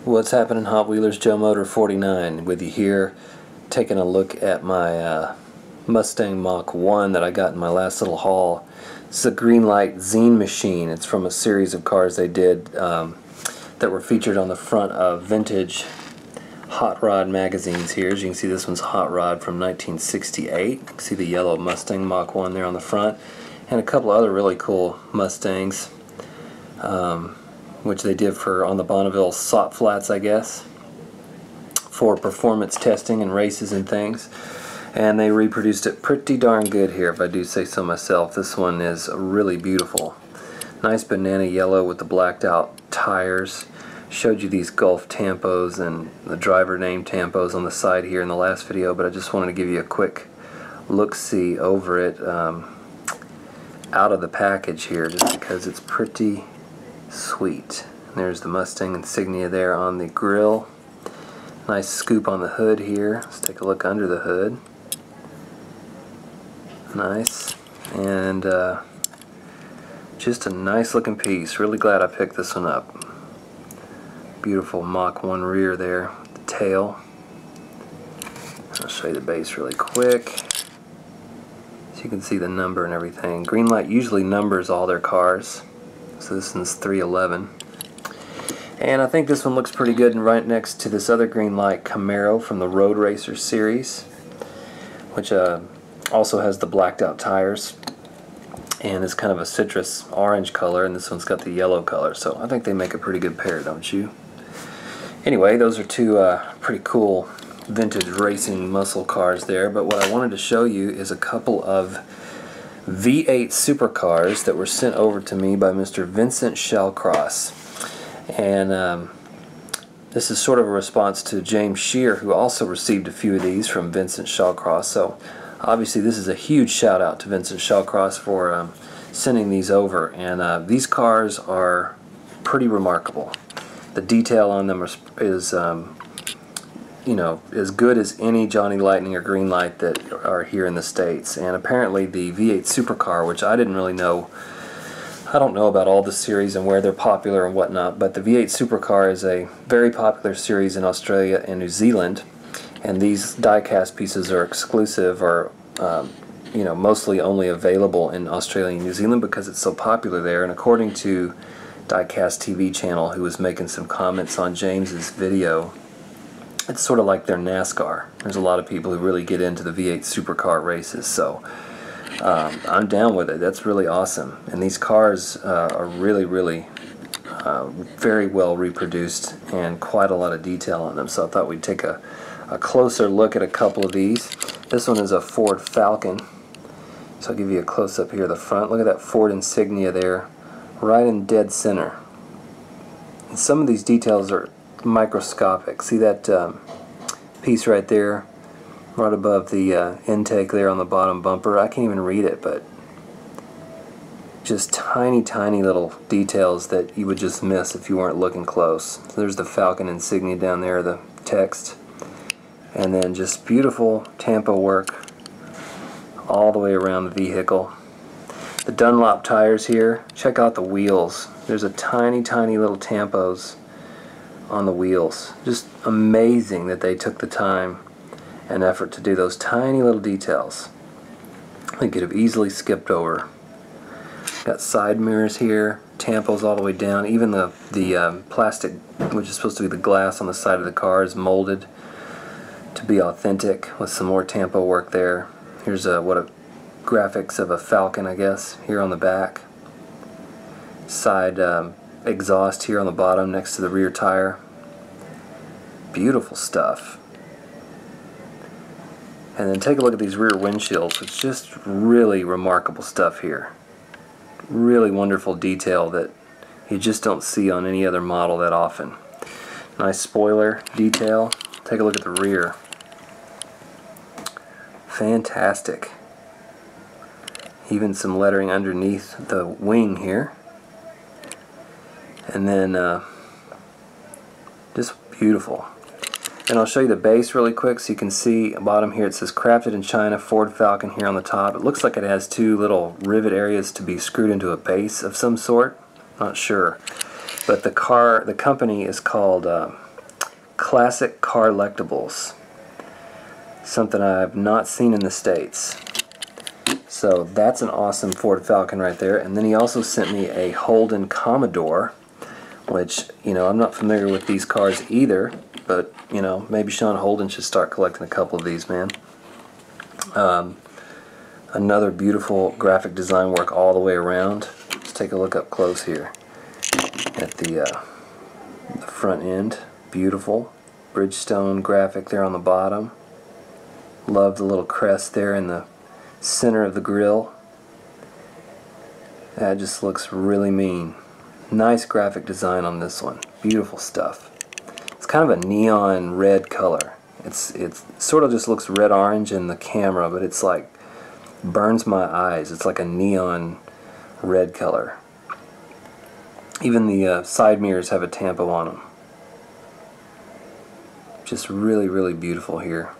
What's happening, Hot Wheelers? Joe Motor 49 with you here, taking a look at my Mustang Mach 1 that I got in my last little haul. It's a Greenlight zine machine. It's from a series of cars they did that were featured on the front of vintage hot rod magazines here. As you can see, this one's Hot Rod from 1968. You can see the yellow Mustang Mach 1 there on the front, and a couple other really cool Mustangs, which they did for on the Bonneville salt flats, I guess, for performance testing and races and things. And they reproduced it pretty darn good here, if I do say so myself. This one is really beautiful. Nice banana yellow with the blacked out tires. Showed you these Gulf tampos and the driver name tampos on the side here in the last video, but I just wanted to give you a quick look-see over it out of the package here, just because it's pretty sweet. There's the Mustang insignia there on the grill. Nice scoop on the hood here. Let's take a look under the hood. Nice. And just a nice looking piece. Really glad I picked this one up. Beautiful Mach 1 rear there, the tail. I'll show you the base really quick, so you can see the number and everything. Greenlight usually numbers all their cars, so this one's 311. And I think this one looks pretty good, and right next to this other Greenlight Camaro from the Road Racer series, which also has the blacked out tires and is kind of a citrus orange color, and this one's got the yellow color. So I think they make a pretty good pair, don't you? Anyway, those are two pretty cool vintage racing muscle cars there, but what I wanted to show you is a couple of V8 supercars that were sent over to me by Mr. Vincent Shallcross. And this is sort of a response to James Shear, who also received a few of these from Vincent Shallcross. So obviously this is a huge shout out to Vincent Shallcross for sending these over. And these cars are pretty remarkable. The detail on them is you know, as good as any Johnny Lightning or Greenlight that are here in the States. And apparently the V8 supercar, which I didn't really know, I don't know about all the series and where they're popular and whatnot, but the V8 supercar is a very popular series in Australia and New Zealand, and these die-cast pieces are exclusive, or you know, mostly only available in Australia and New Zealand because it's so popular there. And according to Diecast TV channel, who was making some comments on James's video, it's sort of like their NASCAR. There's a lot of people who really get into the V8 supercar races, so I'm down with it. That's really awesome. And these cars are really very well reproduced and quite a lot of detail on them, so I thought we'd take a closer look at a couple of these. This one is a Ford Falcon, so I'll give you a close-up here of the front. Look at that Ford insignia there, right in dead center. And some of these details are microscopic. See that piece right there, right above the intake there on the bottom bumper? I can't even read it, but just tiny little details that you would just miss if you weren't looking close. So there's the Falcon insignia down there, the text, and then just beautiful tampo work all the way around the vehicle. The Dunlop tires here, check out the wheels. There's a tiny little tampos on the wheels. Just amazing that they took the time and effort to do those tiny little details. They could have easily skipped over. Got side mirrors here, tampos all the way down. Even the plastic, which is supposed to be the glass on the side of the car, is molded to be authentic with some more tampo work there. Here's graphics of a Falcon, I guess, here on the back. Side exhaust here on the bottom next to the rear tire. Beautiful stuff. And then take a look at these rear windshields. It's just really remarkable stuff here. Really wonderful detail that you just don't see on any other model that often. Nice spoiler detail. Take a look at the rear. Fantastic. Even some lettering underneath the wing here. And then just beautiful. And I'll show you the base really quick so you can see bottom here. It says crafted in China, Ford Falcon here on the top. It looks like it has two little rivet areas to be screwed into a base of some sort. Not sure. But the company is called Classic Carlectables. Something I've not seen in the States. So that's an awesome Ford Falcon right there. And then he also sent me a Holden Commodore, which, you know, I'm not familiar with these cars either, but, you know, maybe Sean Holden should start collecting a couple of these, man. Another beautiful graphic design work all the way around. Let's take a look up close here at the front end. Beautiful Bridgestone graphic there on the bottom. Love the little crest there in the center of the grill. That just looks really mean. Nice graphic design on this one. Beautiful stuff. It's kind of a neon red color. It sort of just looks red orange in the camera, but it's like burns my eyes. It's like a neon red color. Even the side mirrors have a tampo on them. Just really, really beautiful here.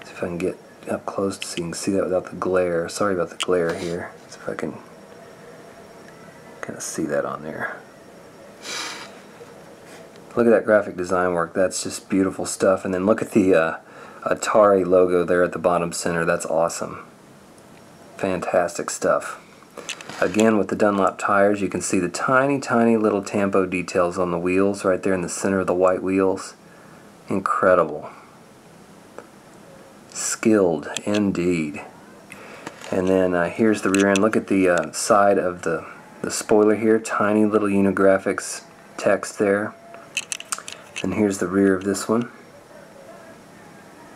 See if I can get up close so you can see that without the glare. Sorry about the glare here. See if I can kind of see that on there. Look at that graphic design work. That's just beautiful stuff. And then look at the Atari logo there at the bottom center. That's awesome. Fantastic stuff. Again, with the Dunlop tires, you can see the tiny, tiny little tampo details on the wheels right there in the center of the white wheels. Incredible. Skilled indeed. And then here's the rear end. Look at the side of the spoiler here. Tiny little Unigraphics text there. And here's the rear of this one.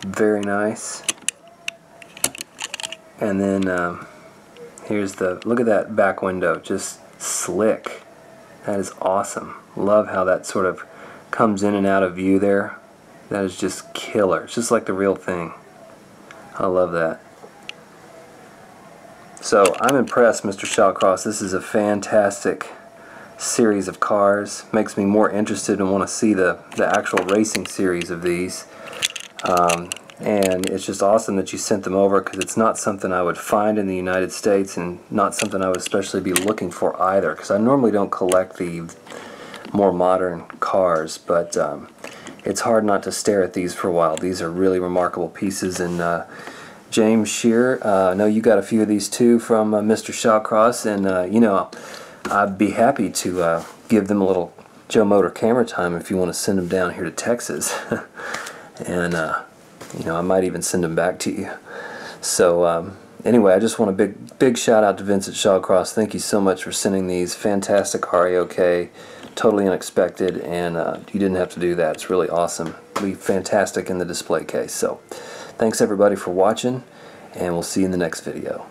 Very nice. And then here's the, look at that back window, just slick. That is awesome. Love how that sort of comes in and out of view there. That is just killer. It's just like the real thing. I love that. So I'm impressed, Mr. Shallcross. This is a fantastic series of cars. Makes me more interested and want to see the actual racing series of these. And it's just awesome that you sent them over, because it's not something I would find in the United States, and not something I would especially be looking for either, because I normally don't collect the more modern cars, but it's hard not to stare at these for a while. These are really remarkable pieces. And James Shear, I know you got a few of these too from Mr. Shallcross, and you know, I'd be happy to give them a little Joe Motor camera time if you want to send them down here to Texas. And you know, I might even send them back to you. So anyway, I just want a big shout out to Vincent Shallcross. Thank you so much for sending these. Fantastic RAOK, totally unexpected, and you didn't have to do that. It's really awesome. It'll be fantastic in the display case. So thanks everybody for watching, and we'll see you in the next video.